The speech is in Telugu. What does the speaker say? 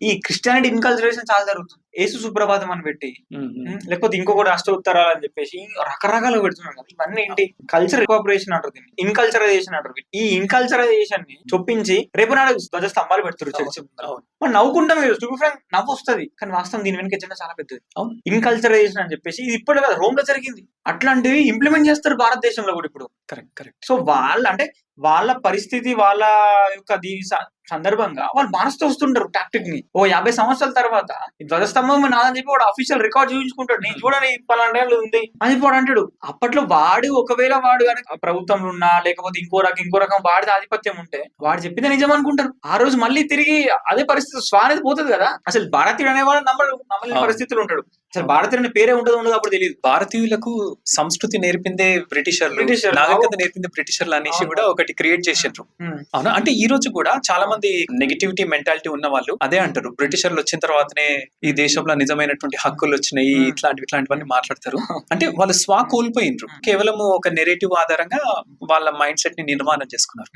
ఈ క్రిస్టియానిటీ ఇన్కల్చరేషన్ చాలా జరుగుతుంది. యేసు సుప్రభాతం అని పెట్టి లేకపోతే ఇంకొకటి అష్టోత్తరాలు అని చెప్పేసి రకరకాలు పెడుతున్నారు కదా. ఇవన్నీ ఏంటి? కల్చర్ రికాపరేషన్ అంటారు దీన్ని, ఇన్కల్చరైజేషన్ అంటారు. ఈ ఇన్కల్చరైజేషన్ ని చొప్పించి రేపు నాడు ధ్వజ స్తంభాలు పెడుతున్నారు చర్చి ముందర. మనం నవ్వుకుంటాం, టు బి ఫ్రాంక్ నవ్వు వస్తుంది, కానీ వాస్తవం దీని వెనక ఎజెండా చాలా పెద్దది. ఇన్కల్చరైజేషన్ అని చెప్పేసి ఇది ఇప్పుడు కదా, రోమ్ లో జరిగింది. అట్లాంటివి ఇంప్లిమెంట్ చేస్తారు భారతదేశంలో కూడా ఇప్పుడు. కరెక్ట్. సో వాళ్ళ పరిస్థితి, వాళ్ళ యొక్క సందర్భంగా వాళ్ళు మారుస్తూ వస్తుంటారు టాక్టిక్ ని. 50 సంవత్సరాల తర్వాత ధ్వజస్తంభం నాదని చెప్పి వాడు అఫీషియల్ రికార్డ్ చూపించుకుంటాడు, నేను చూడని పలానా ఉంది అని చెప్పి వాడు అంటాడు. అప్పట్లో ఒకవేళ వాడు కనుక ప్రభుత్వంలో ఉన్నా లేకపోతే ఇంకో రకం వాడిది ఆధిపత్యం ఉంటే వాడు చెప్పింది నిజం అనుకుంటారు. ఆ రోజు మళ్ళీ తిరిగి అదే పరిస్థితి స్వానేది పోతుంది కదా. అసలు భారతీయుడు అనేవాడు నమ్మలేని పరిస్థితులు ఉంటాడు. అసలు భారతీయుని పేరే ఉండదు అప్పుడు తెలియదు. భారతీయులకు సంస్కృతి నేర్పిందే బ్రిటిషర్లు, నాగరికత నేర్పిందే బ్రిటిషర్లు అనేసి కూడా ఒకటి క్రియేట్ చేసిండ్రు. అవునా? అంటే ఈ రోజు కూడా చాలా మంది నెగిటివిటీ మెంటాలిటీ ఉన్న వాళ్ళు అదే అంటారు, బ్రిటిషర్లు వచ్చిన తర్వాతనే ఈ దేశంలో నిజమైనటువంటి హక్కులు వచ్చినాయి, ఇట్లాంటివన్నీ మాట్లాడతారు. అంటే వాళ్ళు కోల్పోయినరు, కేవలం ఒక నెరేటివ్ ఆధారంగా వాళ్ళ మైండ్ సెట్ ని నిర్మాణం చేసుకున్నారు.